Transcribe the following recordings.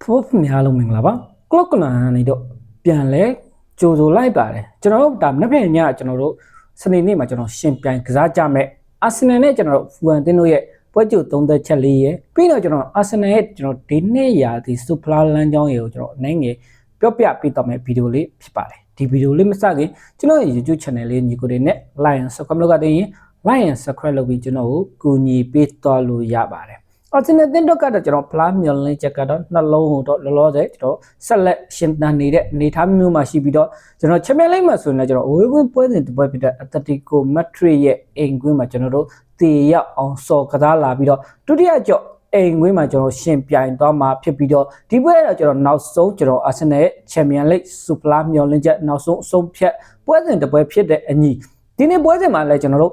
ဖို့များလုံးမင်္ဂလာပါကလော့ကလန်နေတော့ပြန်လဲကြိုဆိုလိုက်ပါတယ်ကျွန်တော်တို့ဒါနှစ်ဖက်ညကျွန်တော်တို့စနေနေ့မှာကျွန်တော်ရှင်ပြိုင်ကစားကြမဲ့အာဆင်နယ်နဲ့ကျွန်တော်တို့ဖူအန်တင်းတို့ရဲ့ပွဲကြိုသုံးသက်ချက်လေးရဲ့ပြီးတော့ကျွန်တော်အာဆင်နယ်ရဲ့ကျွန်တော်ဒီနေ့ရာဒီစူပလာလမ်းကြောင်းရေကိုကျွန်တော်အနေငယ်ပြောပြပေးတော့မယ့်ဗီဒီယိုလေးဖြစ်ပါတယ်ဒီဗီဒီယိုလေးမစခင်ကျွန်တော်ရဲ့ YouTube channel လေးညီကိုတွေနဲ့ like and subscribe လုပ်ကြတဲ့ရင် like and subscribe လုပ်ပြီးကျွန်တော်ကိုကူညီပေးတော့လို့ရပါတယ်အာဆင်နယ်တင်းတို့ကတော့ကျွန်တော်ဖလားမျော်လင့်ချက်ကတော့နှလုံးဟိုတော့လောလောဆယ်ကျွန်တော်ဆက်လက်ရှင်တန်နေတဲ့အနေထားမျိုးမှာရှိပြီးတော့ကျွန်တော်ချန်ပီယံလိဂ်မှာဆိုရင်လည်းကျွန်တော်အဝေးကွင်းပွဲစဉ်တစ်ပွဲဖြစ်တဲ့အက်တတီကိုမက်ဒရစ်ရဲ့အိမ်ကွင်းမှာကျွန်တော်တို့တည်ရောက်အောင်စော်ကစားလာပြီးတော့ဒုတိယကြော့အိမ်ကွင်းမှာကျွန်တော်ရှင်ပြိုင်သွားမှာဖြစ်ပြီးတော့ဒီပွဲတော့ကျွန်တော်နောက်ဆုံးကျွန်တော်အာဆင်နယ်ရဲ့ချန်ပီယံလိဂ်စူပလာမျော်လင့်ချက်နောက်ဆုံးအဆုံးဖြတ်ပွဲစဉ်တစ်ပွဲဖြစ်တဲ့အညီဒီနေ့ပွဲစဉ်မှာလည်းကျွန်တော်တို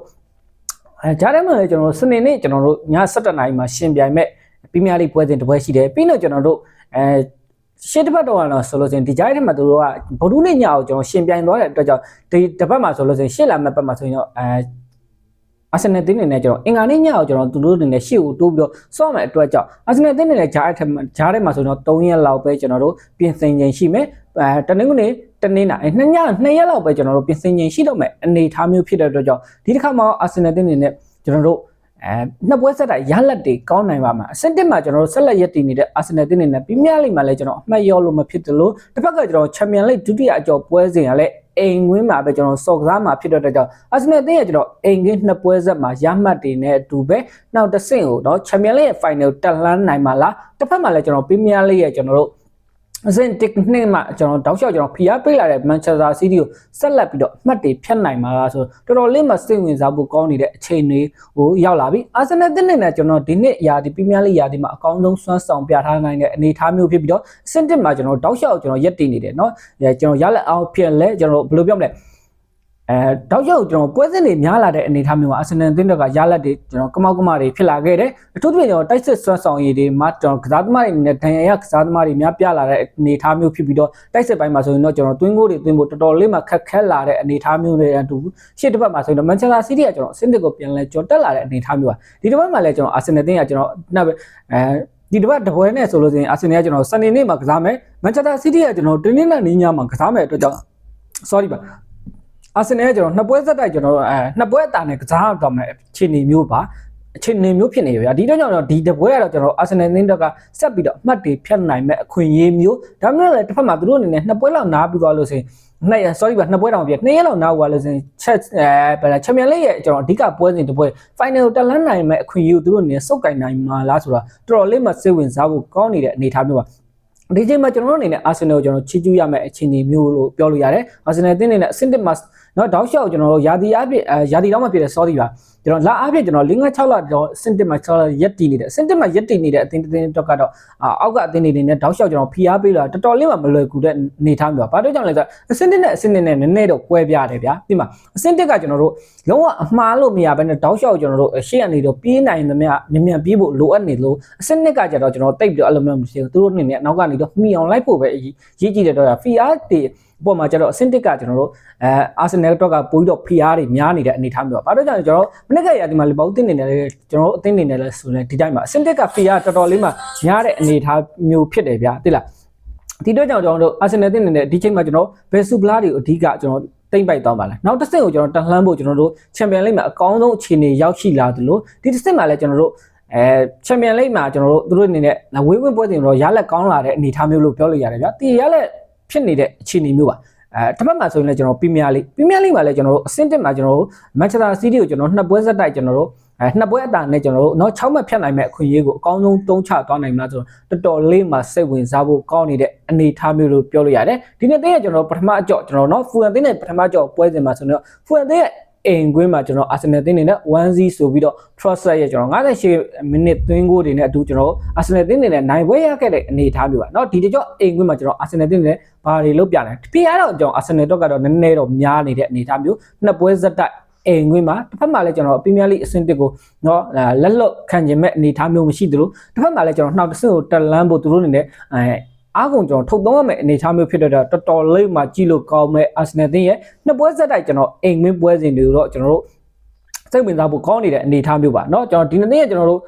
့ကြားထဲမှာလည်းကျွန်တော်တို့စနေနေ့ကျွန်တော်တို့ည7:00နာရီမှာရှင်ပြိုင်မဲ့ပရီးမီးယားလိဂ်ပွဲစဉ်တစ်ပွဲရှိတယ်ပြီးတော့ကျွန်တော်တို့ရှေ့တစ်ပတ်တော့ဆိုလို့ဆိုရင်ဒီကြားထဲမှာတို့ကဗုဒ္ဓနေ့ညအောင်ကျွန်တော်ရှင်ပြိုင်သွားတဲ့အတွက်ကြောင့်ဒီတစ်ပတ်မှာဆိုလို့ဆိုရင်ရှေ့လာမဲ့ပတ်မှာဆိုရင်တော့အာဆင်နယ်တင်းနေနဲ့ကျွန်တော်အင်္ဂါနေ့ညအောင်ကျွန်တော်သူတို့အနေနဲ့ရှေ့ကိုတိုးပြီးတော့စော့မဲ့အတွက်ကြောင့်အာဆင်နယ်တင်းနေနဲ့ကြားထဲမှာဆိုတော့3ရက်လောက်ပဲကျွန်တော်တို့ပြင်ဆင်ချိန်ရှိမယ်တနင်္ဂနွေတနေ့နာ2ရက်လောက်ပဲကျွန်တော်တို့ပြင်ဆင်ချိန်ရှိတော့မယ်အနေထားမျိုးဖြစ်တဲ့အတွက်ကြောင့်ဒီတစ်ခါမှာအာဆင်နယ်တင်းနေနဲ့ကျွန်တော်တို့နှစ်ပွဲဆက်တိုက်ရလက်တွေကောင်းနိုင်ပါမှာအဆင့်1မှာကျွန်တော်တို့ဆက်လက်ရည်တည်နေတဲ့အာဆင်နယ်တင်းနေနဲ့ပရီးမီးယားလိဂ်မှာလည်းကျွန်တော်အမှတ်ရောလို့မဖြစ်တယ်လို့တစ်ဖက်ကကျွန်တော်ချန်ပီယံလိဂ်ဒုတိယအကျော်ပွဲစဉ်ကလည်းအိမ်ဝင်းမှာပဲကျွန်တော်စော်ကစားမှာဖြစ်တဲ့အတွက်ကြောင့်အာဆင်နယ်တင်းရဲ့ကျွန်တော်အိမ်ကင်းနှစ်ပွဲဆက်မှာရမှတ်တွေနဲ့အတူပဲနောက်တစ်ဆင့်ကိုတော့ချန်ပီယံလိဂ်ရဲ့ final တက်လှမ်းနိုင်မှာလားတစ်ဖက်မှာလည်းကျွန်တော်ပရီးမီးယားလိဂ်ရဲ့ကျွန်တော်တို့အစဉ်တစ်နှစ်မှာကျွန်တော်တောက်လျှောက်ကျွန်တော်ဖိအားပေးလာတဲ့မန်ချက်စတာစီးတီးကိုဆက်လက်ပြီးတော့အမှတ်တွေဖြတ်နိုင်မှာလားဆိုတော်တော်လေးမှစိတ်ဝင်စားဖို့ကောင်းနေတဲ့အခြေအနေကိုရောက်လာပြီအာဆင်နယ်တင်းနဲ့ကျွန်တော်ဒီနှစ်ရာဒီပရီးမီးယားလိဂ်ရာဒီမှာအကောင်းဆုံးစွမ်းဆောင်ပြထားနိုင်တဲ့အနေအထားမျိုးဖြစ်ပြီးတော့အဆင့်1မှာကျွန်တော်တောက်လျှောက်ကျွန်တော်ရက်တည်နေတယ်เนาะကျွန်တော်ရလက်အောင်ဖြစ်လဲကျွန်တော်ဘယ်လိုပြောမလဲတောက်လျှောက်ကျွန်တော်ပွဲစဉ်တွေများလာတဲ့အနေအထားမျိုးမှာအာဆင်နယ်တင်းတွေကရလက်တွေကျွန်တော်ကမောက်ကမတွေဖြစ်လာခဲ့တယ်အထူးသဖြင့်ကျွန်တော်တိုက်စစ်စွမ်းဆောင်ရည်တွေမှာကျွန်တော်ကစားသမားတွေနဲ့ဒဏ်ရာရကစားသမားတွေများပြလာတဲ့အနေအထားမျိုးဖြစ်ပြီးတော့တိုက်စစ်ပိုင်းမှာဆိုရင်တော့ကျွန်တော်တွင်းကိုတွေသွင်းဖို့တော်တော်လေးမှခက်ခဲလာတဲ့အနေအထားမျိုးတွေအတူရှေ့တစ်ပတ်မှာဆိုရင်တော့မန်ချက်စတာစီးတီးကကျွန်တော်အဆင့်တစ်ကိုပြန်လဲကျော်တက်လာတဲ့အနေအထားမျိုးပါဒီတစ်ပတ်မှာလည်းကျွန်တော်အာဆင်နယ်တင်းကကျွန်တော်ဒီတစ်ပတ်တပွဲနဲ့ဆိုလို့ဆိုရင်အာဆင်နယ်ကကျွန်တော်စနေနေ့မှာကစားမယ်မန်ချက်စတာစီးတီးကကျွန်တော်တင်းနဲ့နေ့ညမှာကစားမယ်အတွက်ကြောင့် sorry ပါအာဆင်နယ်ကကျွန်တော်နှစ်ပွဲဆက်တိုက်ကျွန်တော်နှစ်ပွဲအတာနဲ့ကစားတော့မယ်အခြေအနေမျိုးပါအခြေအနေမျိုးဖြစ်နေရဒီတော့ကြောင့်တော့ဒီတပွဲကတော့ကျွန်တော်အာဆင်နယ်တင်းကဆက်ပြီးတော့အမှတ်တွေဖြတ်နိုင်မဲ့အခွင့်အရေးမျိုးဒါမှမဟုတ်လည်းတစ်ဖက်မှာသူတို့အနေနဲ့နှစ်ပွဲလောက်နားပြီးသွားလို့ဆိုရင်နှစ်ပွဲတောင်ပြ2ရက်လောက်နားသွားလို့ဆိုရင်ချက်ချန်ပီယံလိဂ်ရဲ့ကျွန်တော်အဓိကပွဲစဉ်တစ်ပွဲ final တက်လန်းနိုင်မဲ့အခွင့်အရေးကိုသူတို့အနေနဲ့စုပ်ကိုင်နိုင်မှာလားဆိုတာတော်တော်လေးမှစိတ်ဝင်စားဖို့ကောင်းနေတဲ့အနေအထားမျိုးပါဒီချိန်မှာကျွန်တော်တို့အနေနဲ့အာဆင်နယ်ကိုကျွန်တော်ချီးကျူးရမယ့်အခြေအနေမျိုးလို့ပြောလို့ရတယ်အာဆင်နယ်တင်းနေနဲ့အဆင့်1မှာနော်တောက်လျှောက်ကျွန်တော်တို့ယာတီအဖြစ်ယာတီတော့မဖြစ်တဲ့ sorry ပါကျွန်တော်လာအဖြစ်ကျွန်တော်5-6လတော့အဆင့်1မှာ6လရက်တည်နေတယ်အဆင့်1မှာရက်တည်နေတဲ့အတင်းတင်းတော့ကတော့အောက်ကအတင်းနေနဲ့တောက်လျှောက်ကျွန်တော်ဖိအားပေးလာတော်တော်လေးမှမလွယ်ကူတဲ့အနေထားမျိုးပါဘာလို့ကြောင့်လဲဆိုတော့အဆင့်1နဲ့အဆင့်2နဲ့နည်းနည်းတော့ကွဲပြားတယ်ဗျာဒီမှာအဆင့်1ကကျွန်တော်တို့လုံးဝအမှားလို့မရဘဲနဲ့တောက်လျှောက်ကျွန်တော်တို့ရှေ့ကနေတော့ပြေးနိုင်သမျှမြန်ပြေးဖို့လိုအပ်နေလို့အဆင့်2ကကျတော့ကျွန်တော်တိတ်ပြီးတော့အဲ့လိုမျိုးမရှိဘူးသူတို့အနေနဲ့အနောက်ကနေတော့မှီအောင်လိုက်ဖို့ပဲရည်ကြည့်တဲ့တော့ဖီအားတွေအပေါ်မှာကျတော့အဆင့်1ကကျွန်တော်တို့အာဆင်နယ်တော့ကပို့ပြီးတော့ဖီအားတွေများနေတဲ့အနေအထားမျိုးပါဘာလို့ကြောင့်ကျွန်တော်မနေ့ကရာဒီမှာလေပေါ့အသင်းနေတယ်ကျွန်တော်အသင်းနေတယ်လဲဆိုရင်ဒီတိုင်းမှာအဆင့်1ကဖီအားတော်တော်လေးမှများတဲ့အနေအထားမျိုးဖြစ်တယ်ဗျာသိလားဒီတော့ကြောင့်ကျွန်တော်တို့အာဆင်နယ်အသင်းနေတယ်ဒီချိန်မှာကျွန်တော်ဘယ်ဆူပလာတွေအဓိကကျွန်တော်တိမ့်ပိုက်သွားပါလားနောက်တစ်ဆင့်ကိုကျွန်တော်တက်လှမ်းဖို့ကျွန်တော်တို့ချန်ပီယံလိဂ်မှာအကောင်းဆုံးအခြေအနေရောက်ရှိလာသလိုဒီတစ်ဆင့်မှာလည်းကျွန်တော်တို့ချန်ပီယံလိဂ်မှာကျွန်တော်တို့သူတို့အနေနဲ့ဝေးဝင်းပွဲတင်တော့ရလက်ကောင်းလာတဲ့အနေအထားမျိုးလို့ပြောလို့ရတယ်ဗျာဒီရလက်ဖြစ်နေတဲ့အခြေအနေမျိုးပါတစ်ဖက်မှာဆိုရင်လည်းကျွန်တော်ပရီးမီးယားလိဂ်မှာလည်းကျွန်တော်တို့အဆင့်1မှာကျွန်တော်တို့မန်ချက်စတာစီးတီးကိုကျွန်တော်နှစ်ပွဲဆက်တိုက်ကျွန်တော်တို့နှစ်ပွဲအတာနဲ့ကျွန်တော်တို့เนาะ6မှတ်ဖြတ်နိုင်မဲ့အခွင့်အရေးကိုအကောင်းဆုံးတုံးချသွားနိုင်မလားဆိုတော့တော်တော်လေးမှစိတ်ဝင်စားဖို့ကောင်းနေတဲ့အနေအထားမျိုးလို့ပြောလို့ရတယ်ဒီနေ့တင်းရဲ့ကျွန်တော်ပထမအကြော့ကျွန်တော်เนาะဖူအန်တင်းနဲ့ပထမအကြော့ပွဲစဉ်မှာဆိုတော့ဖူအန်တင်းရဲ့အိမ်ကွင်းမှာကျွန်တော်အာဆင်နယ်တင်းနေနဲ့ 1-0 ဆိုပြီးတော့ trust ရဲ့ကျွန်တော်58မိနစ်သွင်းဂိုးတွေနဲ့အတူကျွန်တော်အာဆင်နယ်တင်းနေနဲ့နိုင်ပွဲရခဲ့တဲ့အနေအထားမျိုးပါเนาะဒီတကြော့အိမ်ကွင်းမှာကျွန်တော်အာဆင်နယ်တင်းနေနဲ့ဘာတွေလုပ်ပြလဲဖိအားတော့ကျွန်တော်အာဆင်နယ်တော့ကတော့နည်းနည်းတော့များနေတဲ့အနေအထားမျိုးနှစ်ပွဲဆက်တိုက်အိမ်ကွင်းမှာတစ်ဖက်မှာလည်းကျွန်တော်ပရီးမီးယားလိဂ်အဆင့်1ကိုเนาะလက်လွတ်ခံကျင်မဲ့အနေအထားမျိုးမရှိသလိုတစ်ဖက်မှာလည်းကျွန်တော်နောက်တစ်ဆင့်ကိုတက်လန်းဖို့သူတို့အနေနဲ့အားကုန်ကျွန်တော်ထုတ်သုံးရမယ့်အနေအထားမျိုးဖြစ်တဲ့တော့တော်တော်လေးမှကြည့်လို့ကောင်းမဲ့အာဆင်နယ်တင်းရဲ့နှစ်ပွဲဆက်တိုက်ကျွန်တော်အိမ်ကွင်းပွဲစဉ်တွေတော့ကျွန်တော်တို့စိတ်ဝင်စားဖို့ကောင်းနေတဲ့အနေအထားမျိုးပါเนาะကျွန်တော်ဒီနေ့ကကျွန်တော်တို့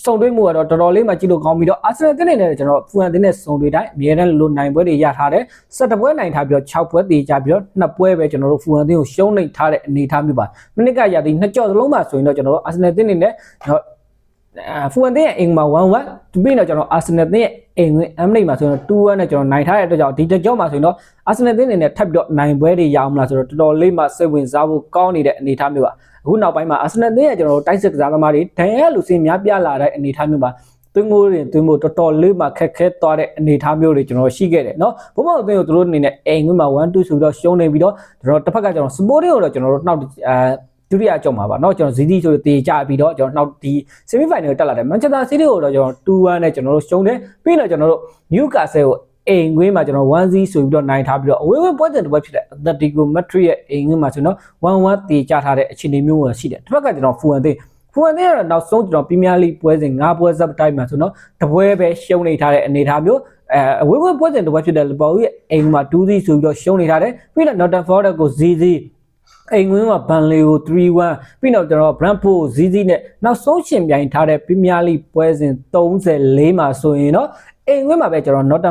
စုံတွေးမှုကတော့တော်တော်လေးမှကြည့်လို့ကောင်းပြီးတော့အာဆင်နယ်တင်းနေနဲ့ကျွန်တော်ဖူဟန်တင်းနဲ့စုံတွေတိုင်းအမြဲတမ်းလိုနိုင်ပွဲတွေရထားတယ်17ပွဲနိုင်ထားပြီးတော့6ပွဲတည်ကြပြီးတော့2ပွဲပဲကျွန်တော်တို့ဖူဟန်တင်းကိုရှုံးနေထားတဲ့အနေအထားမျိုးပါမိနစ်ကရသည်2ကြော့စလုံးမှာဆိုရင်တော့ကျွန်တော်တို့အာဆင်နယ်တင်းနေနဲ့ဖူဟန်တင်းရဲ့အင်မှာ1-1ပြီးတော့ကျွန်တော်အာဆင်နယ်တင်းရဲ့အင်ဝင်အမနိမှာဆိုရင်2-1နဲ့ကျွန်တော်နိုင်ထားတဲ့အတွက်ကြောင့်ဒီတစ်ကြော့မှာဆိုရင်တော့အာဆင်နယ်တင်းနေနဲ့ထပ်ပြီးတော့နိုင်ပွဲတွေရအောင်လားဆိုတော့တော်တော်လေးမှစိတ်ဝင်စားဖို့ကောင်းနေတဲ့အနေအထားမျိုးပါအခုနောက်ပိုင်းမှာအာဆင်နယ်တင်းရဲ့ကျွန်တော်တို့တိုက်စစ်ကစားသမားတွေဒဏ်ရာလူစင်များပြလာတဲ့အနေအထားမျိုးပါသွင်းငိုးတွေသွင်းဖို့တော်တော်လေးမှခက်ခဲသွားတဲ့အနေအထားမျိုးတွေကျွန်တော်ရှိခဲ့တယ်เนาะဘုံမောက်အသင်းကိုတို့အနေနဲ့အိမ်ဝင်မှာ1-2ဆိုပြီးတော့ရှုံးနေပြီးတော့ကျွန်တော်တစ်ဖက်ကကျွန်တော်စပိုးတင်းကိုတော့ကျွန်တော်တို့နောက်ဒုတိယအကြောင်းပါเนาะကျွန်တော်ဇီဒီဆိုတေချပြီးတော့ကျွန်တော်နောက်ဒီ semi final ကိုတက်လာတယ်မန်ချက်စတာစီးတီးကိုတော့ကျွန်တော်2-1နဲ့ကျွန်တော်တို့ရှုံးတယ်ပြီးတော့ကျွန်တော်တို့နျူကာဆယ်ကိုအိမ်ငွေးမှာကျွန်တော်1-0ဆိုပြီးတော့နိုင်ထားပြီးတော့အဝေးဝေးပွဲစဉ်တစ်ပွဲဖြစ်တဲ့ Atletico Madrid ရဲ့အိမ်ငွေးမှာဆိုတော့1-1တေချထားတဲ့အခြေအနေမျိုးရှိတယ်တစ်ဖက်ကကျွန်တော်ဖူဟန်တင်းကတော့နောက်ဆုံးကျွန်တော်ပရီးမီးယားလိပွဲစဉ်5ပွဲစပ်တိုင်းမှာဆိုတော့တပွဲပဲရှုံးနေထားတဲ့အနေအထားမျိုးအဝေးဝေးပွဲစဉ်တစ်ပွဲဖြစ်တဲ့လီဗာပူးရဲ့အိမ်မှာ2-0ဆိုပြီးတော့ရှုံးနေထားတယ်ပြီးတော့ Nottingham Forest ကို0-0အိမ်ဝင်မှာဘန်လီကို3-1ပြီးတော့ကျွန်တော် Brentford 0-0နဲ့နောက်ဆုံးရှင်ပြိုင်ထားတဲ့ပရီးမီးယားလိပွဲစဉ်34မှာဆိုရင်တော့အိမ်ဝင်မှာပဲကျွန်တော်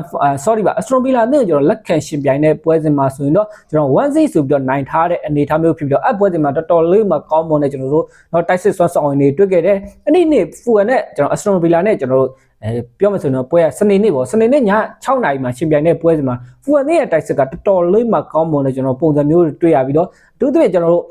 Aston Villa နဲ့ကျွန်တော်လက်ခံရှင်ပြိုင်တဲ့ပွဲစဉ်မှာဆိုရင်တော့ကျွန်တော်1-0ဆိုပြီးတော့နိုင်ထားတဲ့အနေအထားမျိုးဖြစ်ပြီးတော့အပွဲစဉ်မှာတော်တော်လေးမှကောင်းမွန်တဲ့ကျွန်တော်တို့တော့တိုက်စစ်စွမ်းဆောင်ရည်တွေတွေ့ခဲ့တယ်အဲ့ဒီနေ့ဖူဟန်နဲ့ကျွန်တော် Aston Villa နဲ့ကျွန်တော်တို့ပြောမှဆိုရင်တော့ပွဲကစနေနေ့ပေါ့စနေနေ့ည6နာရီမှာရှင်ပြိုင်တဲ့ပွဲစဉ်မှာဖူဟန်ရဲ့တိုက်စစ်ကတော်တော်လေးမှကောင်းမွန်တဲ့ကျွန်တော်ပုံစံမျိုးတွေတွေ့ရပြီးတော့အထူးသဖြင့်ကျွန်တော်တို့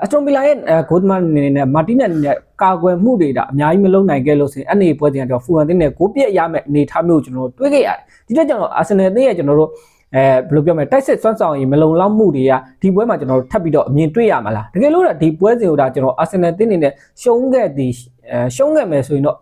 အစတွန်ဗီလာရဲ့ဂိုးသမားအနေနဲ့မာတီနက်နဲ့ကာကွယ်မှုတွေဒါအများကြီးမလုံနိုင်ခဲ့လို့ဆိုရင်အဲ့ဒီပွဲစဉ်ကတော့ဖူဟန်တင်းနဲ့ဂိုးပြက်ရမယ့်အနေအထားမျိုးကျွန်တော်တို့တွေ့ခဲ့ရတယ်ဒီတော့ကျွန်တော်အာဆင်နယ်တင်းရဲ့ကျွန်တော်တို့ဘယ်လိုပြောမလဲတိုက်စစ်စွမ်းဆောင်ရည်မလုံလောက်မှုတွေကဒီပွဲမှာကျွန်တော်တို့ထပ်ပြီးတော့အမြင်တွေ့ရမှာလားတကယ်လို့ဒီပွဲစဉ်ကိုဒါကျွန်တော်အာဆင်နယ်တင်းနေနဲ့ရှုံးခဲ့မယ်ဆိုရင်တော့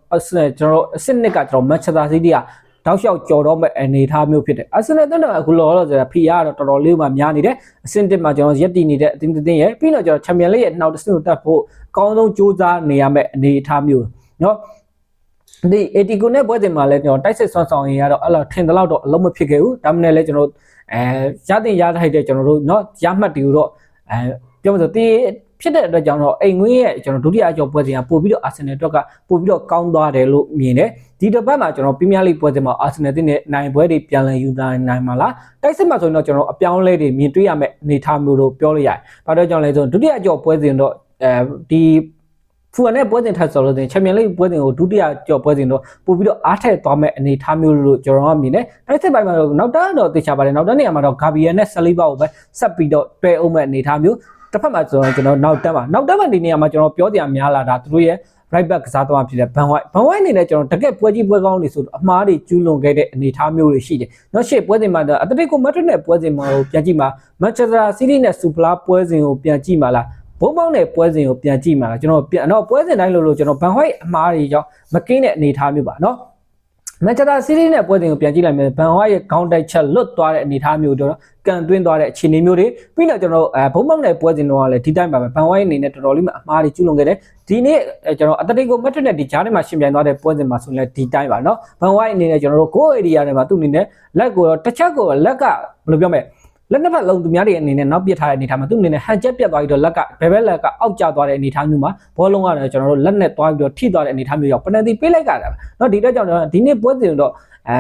ကျွန်တော်တို့အစစ်နှစ်ကကျွန်တော်မန်ချက်စတာစီးတီးကတောက်လျှောက်ကြော်တော့မဲ့အနေအထားမျိုးဖြစ်တယ်အာဆင်နယ်တင်းတော့အခုလောလောဆယ်ဖီယာကတော့တော်တော်လေးမှများနေတယ်အဆင့်1မှာကျွန်တော်ရက်တည်နေတဲ့အတင်းရဲ့ပြီးတော့ကျွန်တော်ချန်ပီယံလိရဲ့နောက်တစ်ဆင့်ကိုတက်ဖို့အကောင်းဆုံးကြိုးစားနေရမယ့်အနေအထားမျိုးเนาะဒီ80ကိုနဲ့ပွဲစဉ်မှာလည်းကျွန်တော်တိုက်စစ်ဆွမ်းဆောင်ရင်ကတော့အဲ့လိုထင်တယ်လို့တော့အလုံးမဖြစ်ခဲ့ဘူးဒါမှမဟုတ်လည်းကျွန်တော်ရတဲ့ရထိုက်တဲ့ကျွန်တော်တို့เนาะရမှတ်တွေကိုတော့ပြောမလို့တီးဖြစ်တဲ့အတွက်ကြောင့်တော့အိမ်ငွေရဲ့ကျွန်တော်ဒုတိယအကျော်ပွဲစဉ်ကပို့ပြီးတော့အာဆင်နယ်အတွက်ကပို့ပြီးတော့ကောင်းသွားတယ်လို့မြင်တယ်ဒီတစ်ပတ်မှာကျွန်တော်ပရီးမီးယားလိပွဲစဉ်မှာအာဆင်နယ်တင်းနဲ့နိုင်ပွဲတွေပြန်လည်ယူနိုင်မှာလားတိုက်စစ်မှာဆိုရင်တော့ကျွန်တော်အပြောင်းလဲတွေမြင်တွေ့ရမယ့်အနေအထားမျိုးလို့ပြောလို့ရတယ်ဘာလို့ကြောင့်လဲဆိုတော့ဒုတိယအကျော်ပွဲစဉ်တော့ဒီဖူဟန်နဲ့ပွဲစဉ်ထပ်ဆိုလို့ချန်ပီယံလိပွဲစဉ်ကိုဒုတိယကျော်ပွဲစဉ်တော့ပို့ပြီးတော့အားထည့်သွားမယ့်အနေအထားမျိုးလို့ကျွန်တော်ကမြင်တယ်တိုက်စစ်ပိုင်းမှာတော့နောက်တန်းတော့သိချပါတယ်နောက်တန်းနေရာမှာတော့ဂါဘီယယ်နဲ့ဆလီဘာကိုပဲဆက်ပြီးတော့တွဲအောင်မယ့်အနေအထားမျိုးတစ်ဖက်မှာကျွန်တော်နောက်တက်မှာဒီနေရာမှာကျွန်တော်ပြောစရာများလာတာသူတို့ရဲ့ right back ကစားသမားဖြစ်တဲ့ဘန်ဝိုက်အနေနဲ့ကျွန်တော်တကက်ပွဲကြီးပွဲကောင်းတွေဆိုတော့အမှားတွေကျူးလွန်ခဲ့တဲ့အနေအထားမျိုးတွေရှိတယ်။နောက်ရှေ့ပွဲစဉ်မှာအတလက်ကိုမက်ဒရစ်နဲ့ပွဲစဉ်မှာပြန်ကြည့်မှာမန်ချက်စတာစီးတီးနဲ့စူပလာပွဲစဉ်ကိုပြန်ကြည့်မှာလားဘုံပေါင်းတဲ့ပွဲစဉ်ကိုပြန်ကြည့်မှာလားကျွန်တော်ပွဲစဉ်တိုင်းလို့ကျွန်တော်ဘန်ဝိုက်အမှားတွေကြောင့်မကင်းတဲ့အနေအထားမျိုးပါနော်မန်ချက်စတာစီးတီးနဲ့ပွဲစဉ်ကိုပြန်ကြည့်လိုက်မယ်ဘန်ဝိုက်ရဲ့ခေါင်းတိုက်ချက်လွတ်သွားတဲ့အနေအထားမျိုးတော့ကန်သွင်းသွားတဲ့အခြေအနေမျိုးတွေပြီးတော့ကျွန်တော်ဘုံပေါက်တဲ့ပွဲစဉ်တော့လည်းဒီတိုင်းပါပဲဘန်ဝိုင်းအနေနဲ့တော်တော်လေးမှအမှားတွေကျူးလွန်ခဲ့တယ်ဒီနေ့ကျွန်တော်အတလက်ကိုမက်ဒရစ်နဲ့ဒီဂျားထဲမှာရှင်ပြိုင်သွားတဲ့ပွဲစဉ်မှာဆိုရင်လည်းဒီတိုင်းပါเนาะဘန်ဝိုင်းအနေနဲ့ကျွန်တော်တို့ကိုယ် area ထဲမှာသူ့အနေနဲ့လက်ကိုတော့တစ်ချက်ကိုလက်ကဘယ်လိုပြောမလဲလက်နှစ်ဖက်လုံးသူများတွေအနေနဲ့နောက်ပစ်ထားတဲ့အနေထားမှာသူ့အနေနဲ့ဟန်ချက်ပြတ်သွားပြီးတော့လက်ကဘယ်ဘက်လက်ကအောက်ကျသွားတဲ့အနေထားမျိုးမှာဘောလုံးကတော့ကျွန်တော်တို့လက်နဲ့သွားပြီးတော့ထိသွားတဲ့အနေထားမျိုးရောက်ပနန်တီပေးလိုက်ကြတာเนาะဒီတော့ကြောင့်ဒီနေ့ပွဲစဉ်တော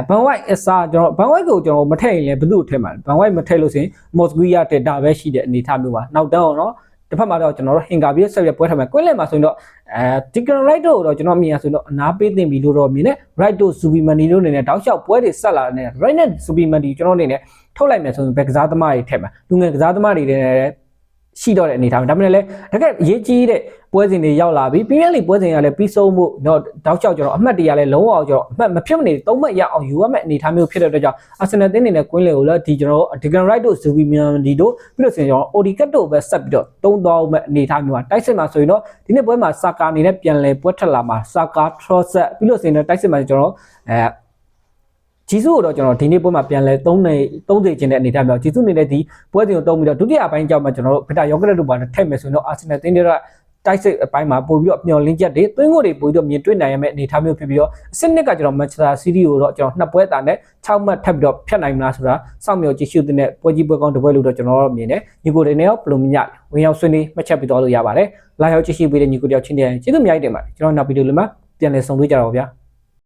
့ဘန်ဝိုက်အစားကျွန်တော်ဘန်ဝိုက်ကိုကျွန်တော်မထည့်ရင်လည်းဘယ်သူ့ထည့်မှာဘန်ဝိုက်မထည့်လို့ဆိုရင်မော်စကွီယာတက်တာပဲရှိတဲ့အနေအထားမျိုးပါနောက်တန်းအောင်เนาะတစ်ဖက်မှာတော့ကျွန်တော်တို့ဟင်ကာဘီဆက်ရပွဲထားမှာကွင်းလက်မှာဆိုရင်တော့ဒီကရလိုက်တို့တော့ကျွန်တော်မြင်ရဆိုတော့အနာပေးသိမ့်ပြီလို့တော့မြင်တယ် right တို့ Subimani တို့အနေနဲ့တောက်လျှောက်ပွဲတွေဆက်လာတဲ့ right နဲ့ Subimani ကျွန်တော်အနေနဲ့ထုတ်လိုက်မယ်ဆိုရင်ဘယ်ကစားသမားတွေထည့်မှာလူငယ်ကစားသမားတွေလည်းရှိတော့တဲ့အနေထားမှာဒါပေမဲ့လည်းတကယ်အရေးကြီးတဲ့ပွဲစဉ်တွေရောက်လာပြီပရီးမီးယားလိပွဲစဉ်ကလည်းပြီးဆုံးမှုတော့တောက်လျှောက်ကျွန်တော်အမှတ်တရလည်းလုံးဝကျွန်တော်အမှတ်မဖြစ်မနေ3မှတ်ရအောင်ယူရမယ့်အနေထားမျိုးဖြစ်တဲ့အတွက်ကြောင့်အာဆင်နယ်တင်းနေနဲ့ကွင်းလေကိုလည်းဒီကျွန်တော်ဒီကန်ရိုက်တို့ Subimani တို့ပြီးလို့ဆိုရင်ကျွန်တော် Odegaard တို့ပဲဆက်ပြီးတော့သုံးသွားမယ့်အနေထားမျိုးပါတိုက်စစ်မှာဆိုရင်တော့ဒီနေ့ပွဲမှာစာကာအနေနဲ့ပြန်လဲပွဲထက်လာမှာစာကာ Trossard ပြီးလို့ဆိုရင်တော့တိုက်စစ်မှာကျွန်တော်ဂျီစုကိုတော့ကျွန်တော်ဒီနေ့ပွဲမှာပြန်လဲ30ကျင်းတဲ့အနေအထားမျိုးဂျီစုနေတဲ့ဒီပွဲစဉ်ကိုတုံးပြီးတော့ဒုတိယပိုင်းကြောက်မှာကျွန်တော်တို့ဗီတာယောဂရက်တို့ပါထည့်မယ်ဆိုရင်တော့အာဆင်နယ်တင်းတွေကတိုက်စစ်အပိုင်းမှာပို့ပြီးတော့မျောလင်းချက်တွေသွင်းကိုတွေပို့ပြီးတော့မြင်တွေ့နိုင်ရမယ့်အနေအထားမျိုးဖြစ်ပြီးတော့အစစ်နှစ်ကကျွန်တော်မန်ချက်စတာစီးတီးကိုတော့ကျွန်တော်2ပွဲတာနဲ့6မှတ်ထပ်ပြီးတော့ဖြတ်နိုင်မလားဆိုတာစောင့်မျှော်ကြည့်ရှုတဲ့ပွဲကြီးပွဲကောင်းတစ်ပွဲလို့တော့ကျွန်တော်တို့မြင်တယ်ညီကိုတွေနဲ့ရောဘလို့မညဝင်ရောက်ဆွေးနွေးမှတ်ချက်ပြီးတော့လို့ရပါတယ်လာရောက်ကြည့်ရှုပေးတဲ့ညီကိုတယောက်ချင်းတည်းကျေးဇူးအများကြီးတင်ပါတယ်ကျွန်တော်နောက်ဗီဒီယိုလေးမှာ ပြန်လည်ဆုံတွေ့ကြတော့ဗျာ